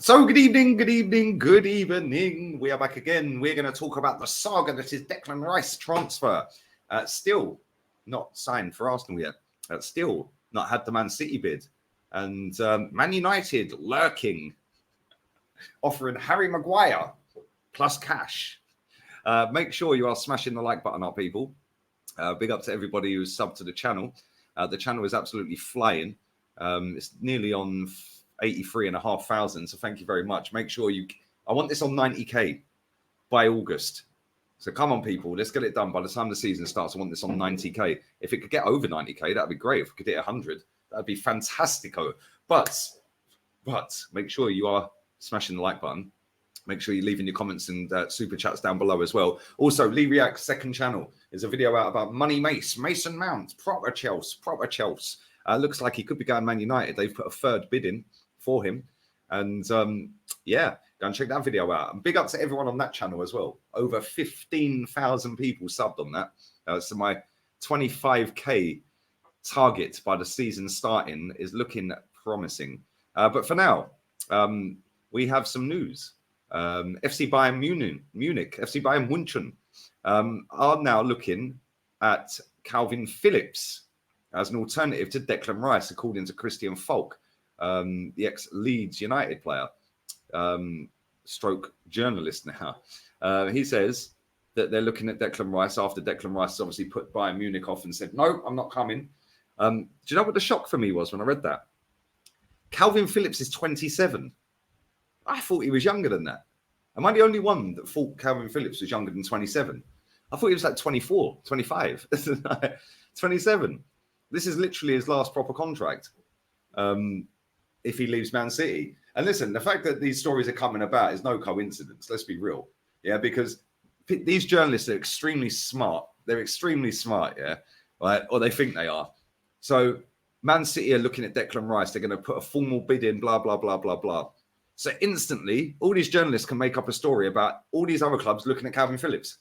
So good evening, good evening, good evening. We are back again. We're going to talk about the saga that is Declan Rice transfer. Still not signed for Arsenal yet. Still not had the Man City bid. And Man United lurking, offering Harry Maguire plus cash. Make sure you are smashing the like button up, people. Big up to everybody who's subbed to the channel. The channel is absolutely flying. It's nearly on 83,500. So thank you very much. Make sure I want this on 90k by August. So come on, people, let's get it done. By the time the season starts, I want this on 90k. If it could get over 90k, that'd be great. If we could hit 100, that'd be fantastico. But make sure you are smashing the like button. Make sure you're leaving your comments and super chats down below as well. Also, Lee React's second channel is a video out about Money Mason Mount, proper Chelsea. Looks like he could be going Man United. They've put a third bid in for him. And yeah, go and check that video out. And big up to everyone on that channel as well. Over 15,000 people subbed on that. So my 25k target by the season starting is looking promising. But for now, we have some news. FC Bayern Munich, FC Bayern München are now looking at Calvin Phillips as an alternative to Declan Rice, according to Christian Falk, the ex-Leeds United player, stroke journalist now. He says that they're looking at Declan Rice after Declan Rice obviously put Bayern Munich off and said, no, I'm not coming. Do you know what the shock for me was when I read that? Calvin Phillips is 27. I thought he was younger than that. Am I the only one that thought Calvin Phillips was younger than 27? I thought he was like 24, 25, 27. This is literally his last proper contract if he leaves Man City. And listen, the fact that these stories are coming about is no coincidence. Let's be real. Yeah, because these journalists are extremely smart. They're extremely smart, yeah, right? Or they think they are. So Man City are looking at Declan Rice. They're going to put a formal bid in, blah, blah, blah, blah, blah. So instantly, all these journalists can make up a story about all these other clubs looking at Calvin Phillips.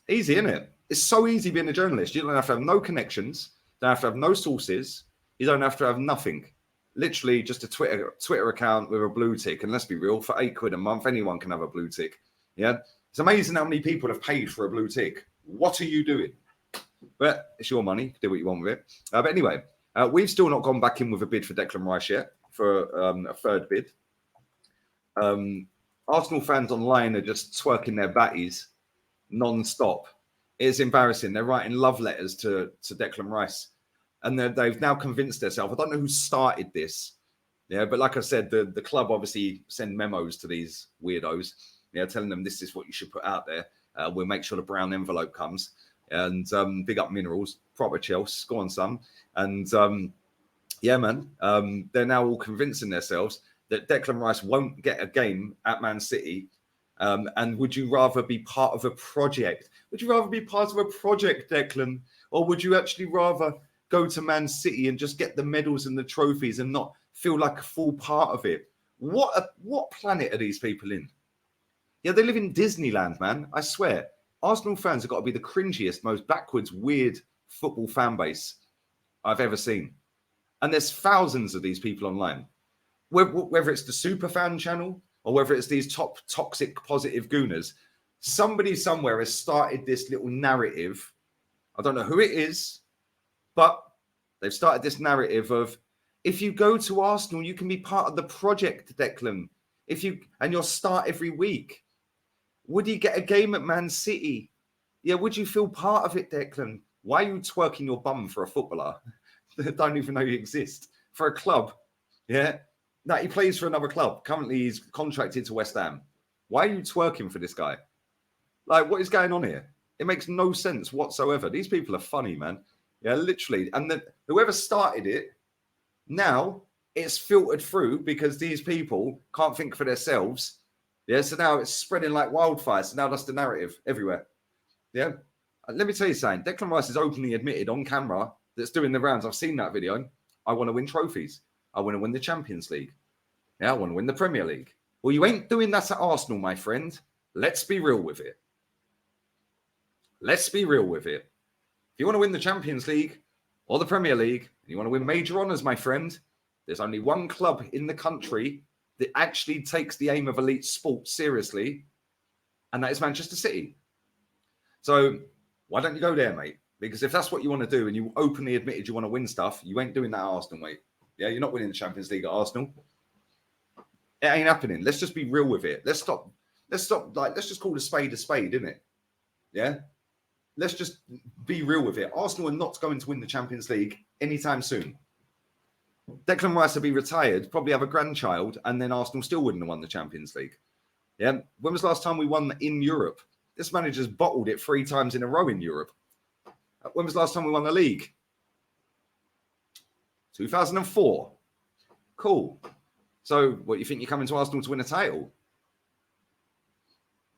Easy, isn't it? It's so easy being a journalist. You don't have to have no connections. You don't have to have no sources. You don't have to have nothing. Literally just a Twitter account with a blue tick. And let's be real, for £8 a month, anyone can have a blue tick. Yeah, it's amazing how many people have paid for a blue tick. What are you doing? But it's your money. Do what you want with it. But anyway, we've still not gone back in with a bid for Declan Rice yet. For a third bid. Arsenal fans online are just twerking their batties non-stop. It's embarrassing. They're writing love letters to Declan Rice. And they've now convinced themselves. I don't know who started this. Yeah, but like I said, the club obviously send memos to these weirdos, yeah, telling them this is what you should put out there. We'll make sure the brown envelope comes. And big up Minerals, proper Chelsea, go on son. And yeah, man, they're now all convincing themselves that Declan Rice won't get a game at Man City. And would you rather be part of a project? Would you rather be part of a project, Declan? Or would you actually rather go to Man City and just get the medals and the trophies and not feel like a full part of it? What planet are these people in? Yeah, they live in Disneyland, man. I swear. Arsenal fans have got to be the cringiest, most backwards, weird football fan base I've ever seen. And there's thousands of these people online. Whether it's the Superfan channel or whether it's these top toxic positive gooners, somebody somewhere has started this little narrative. I don't know who it is, but they've started this narrative of, if you go to Arsenal, you can be part of the project, Declan. And you'll start every week. Would you get a game at Man City? Yeah, would you feel part of it, Declan? Why are you twerking your bum for a footballer? Don't even know you exist, for a club. Yeah, no, he plays for another club. Currently, he's contracted to West Ham. Why are you twerking for this guy? Like, what is going on here? It makes no sense whatsoever. These people are funny, man. Yeah, literally. And whoever started it, now it's filtered through because these people can't think for themselves. Yeah, so now it's spreading like wildfire. So now that's the narrative everywhere. Yeah, let me tell you something. Declan Rice has openly admitted on camera that's doing the rounds. I've seen that video. I want to win trophies. I want to win the Champions League. Yeah, I want to win the Premier League. Well, you ain't doing that at Arsenal, my friend. Let's be real with it. Let's be real with it. If you want to win the Champions League or the Premier League, and you want to win major honours, my friend, there's only one club in the country that actually takes the aim of elite sport seriously, and that is Manchester City. So why don't you go there, mate? Because if that's what you want to do and you openly admitted you want to win stuff, you ain't doing that at Arsenal, mate. Yeah, you're not winning the Champions League at Arsenal. It ain't happening. Let's just be real with it. Let's stop. Let's just call a spade, isn't it? Yeah. Let's just be real with it. Arsenal are not going to win the Champions League anytime soon. Declan Rice will be retired, probably have a grandchild, and then Arsenal still wouldn't have won the Champions League. Yeah. When was the last time we won in Europe? This manager's bottled it 3 times in a row in Europe. When was the last time we won the league? 2004. Cool. So, what, you think you're coming to Arsenal to win a title?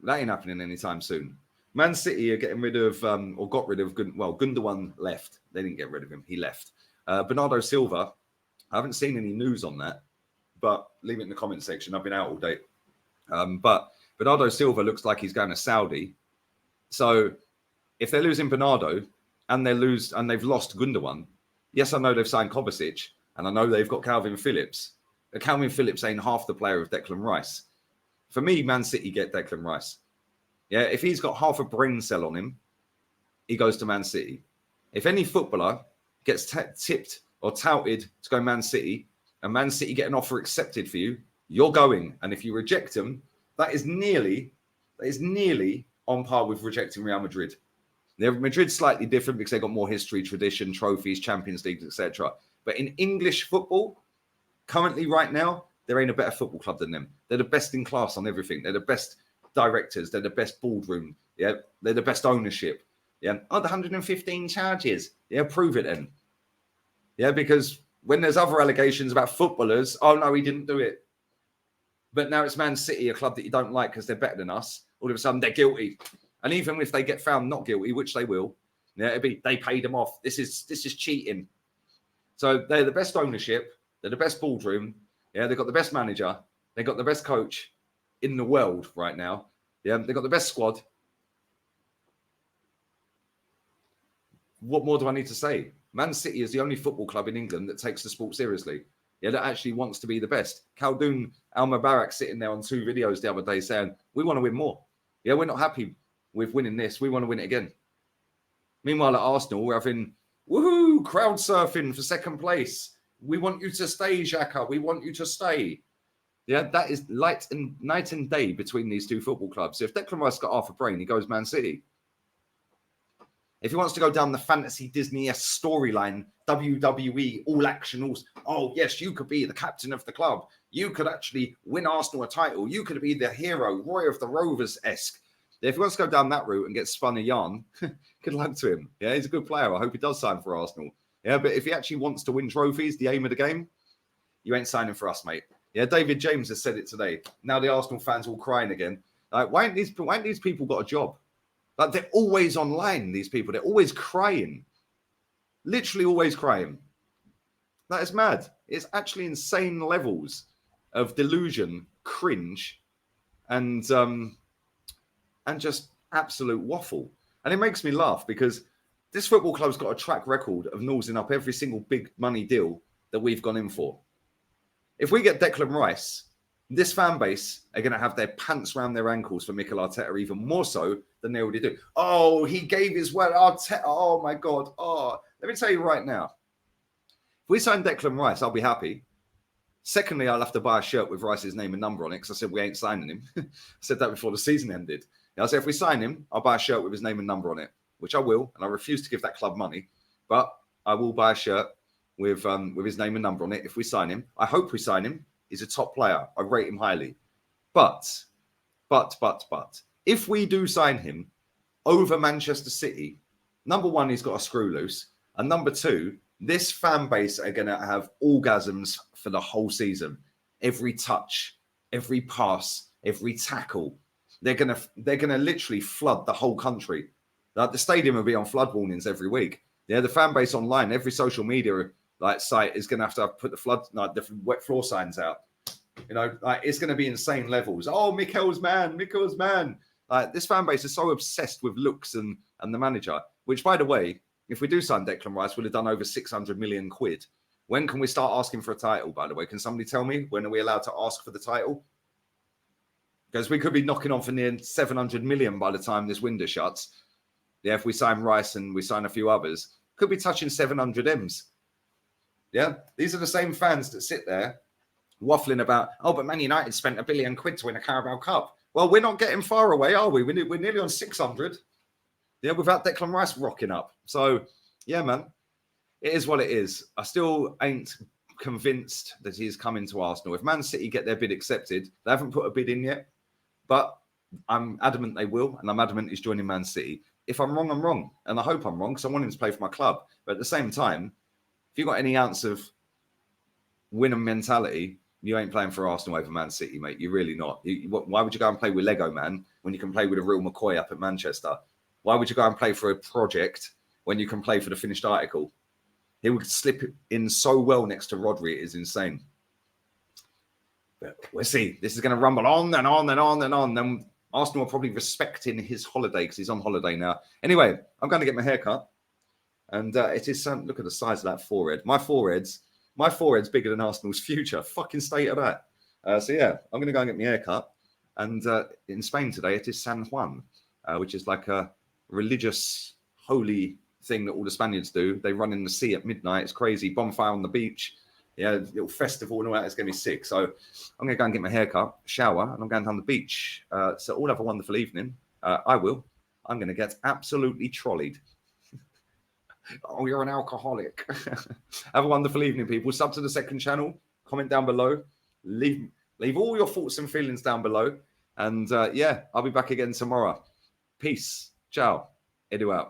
That ain't happening anytime soon. Man City are getting rid of, or got rid of, Gundogan left. They didn't get rid of him. He left. Bernardo Silva, I haven't seen any news on that, but leave it in the comment section. I've been out all day. But Bernardo Silva looks like he's going to Saudi. So, if they're losing Bernardo and they've lost Gundogan, yes, I know they've signed Kovacic, and I know they've got Calvin Phillips. But Calvin Phillips ain't half the player of Declan Rice. For me, Man City get Declan Rice. Yeah, if he's got half a brain cell on him, he goes to Man City. If any footballer gets tipped or touted to go Man City, and Man City get an offer accepted for you, you're going. And if you reject them, that is nearly on par with rejecting Real Madrid. Madrid's slightly different because they've got more history, tradition, trophies, Champions League, etc. But in English football, currently right now, there ain't a better football club than them. They're the best in class on everything. They're the best directors. They're the best boardroom. Yeah, they're the best ownership. Yeah, the 115 charges. Yeah, prove it then. Yeah, because when there's other allegations about footballers, oh no, he didn't do it. But now it's Man City, a club that you don't like because they're better than us. All of a sudden, they're guilty. And even if they get found not guilty, which they will, yeah, it'll be they paid them off. This is cheating. So they're the best ownership. They're the best boardroom. Yeah, they've got the best manager. They've got the best coach in the world right now. Yeah, they've got the best squad. What more do I need to say? Man City is the only football club in England that takes the sport seriously. Yeah, that actually wants to be the best. Khaldoon Al-Mubarak sitting there on 2 videos the other day saying, we want to win more. Yeah, we're not happy with winning this. We want to win it again. Meanwhile, at Arsenal, we're having, woohoo, crowd surfing for second place. We want you to stay, Xhaka. We want you to stay. Yeah, that is night and day between these two football clubs. So if Declan Rice got half a brain, he goes Man City. If he wants to go down the fantasy Disney-esque storyline, WWE, all action, oh, yes, you could be the captain of the club. You could actually win Arsenal a title. You could be the hero, Roy of the Rovers-esque. If he wants to go down that route and get spun a yarn, good luck to him. Yeah, he's a good player. I hope he does sign for Arsenal. Yeah, but if he actually wants to win trophies, the aim of the game, you ain't signing for us, mate. Yeah, David James has said it today. Now the Arsenal fans all crying again. Like, why ain't these people got a job? Like, they're always online, these people. They're always crying. Literally always crying. That is mad. It's actually insane levels of delusion, cringe, and just absolute waffle. And it makes me laugh because this football club's got a track record of nosing up every single big money deal that we've gone in for. If we get Declan Rice, this fan base are going to have their pants around their ankles for Mikel Arteta even more so than they already do. Oh, he gave his word. Arteta, oh my God. Oh, let me tell you right now. If we sign Declan Rice, I'll be happy. Secondly, I'll have to buy a shirt with Rice's name and number on it because I said we ain't signing him. I said that before the season ended. I said if we sign him, I'll buy a shirt with his name and number on it, which I will, and I refuse to give that club money. But I will buy a shirt with his name and number on it if we sign him. I hope we sign him. He's a top player. I rate him highly. But, if we do sign him over Manchester City, number one, he's got a screw loose. And number two, this fan base are going to have orgasms for the whole season. Every touch, every pass, every tackle. They're going to literally flood the whole country. Like, the stadium will be on flood warnings every week. Yeah, the fan base online, every social media site is going to have to put the wet floor signs out. You know, it's going to be insane levels. Oh, Mikel's man. This fan base is so obsessed with looks and the manager, which, by the way, if we do sign Declan Rice, we'll have done over 600 million quid When can we start asking for a title, by the way? Can somebody tell me when are we allowed to ask for the title? Because we could be knocking on for near 700 million by the time this window shuts. Yeah, if we sign Rice and we sign a few others, could be touching 700 M's. Yeah, these are the same fans that sit there waffling about, oh, but Man United spent £1 billion to win a Carabao Cup. Well, we're not getting far away, are we? We're nearly on 600. Yeah, without Declan Rice rocking up. So, yeah, man, it is what it is. I still ain't convinced that he's coming to Arsenal. If Man City get their bid accepted, they haven't put a bid in yet, but I'm adamant they will, and I'm adamant he's joining Man City. If I'm wrong, I'm wrong, and I hope I'm wrong because I want him to play for my club. But at the same time, if you've got any ounce of winning mentality, you ain't playing for Arsenal over Man City, mate. You're really not. Why would you go and play with Lego Man when you can play with a real McCoy up at Manchester? Why would you go and play for a project when you can play for the finished article? He would slip in so well next to Rodri. It is insane. But we'll see. This is going to rumble on and on and on and on. Then Arsenal are probably respecting his holiday because he's on holiday now. Anyway, I'm going to get my hair cut. And it is look at the size of that forehead. My forehead's bigger than Arsenal's future. Fucking state of that. So yeah, I'm going to go and get my hair cut. And in Spain today, it is San Juan, which is like a religious, holy thing that all the Spaniards do. They run in the sea at midnight. It's crazy. Bonfire on the beach. Yeah, little festival and all that. It's going to be sick. So I'm going to go and get my hair cut, shower, and I'm going down the beach. So all have a wonderful evening. I will. I'm going to get absolutely trolleyed. Oh, you're an alcoholic. Have a wonderful evening, people. Sub to the second channel. Comment down below. Leave all your thoughts and feelings down below. And yeah, I'll be back again tomorrow. Peace. Ciao. Edu out.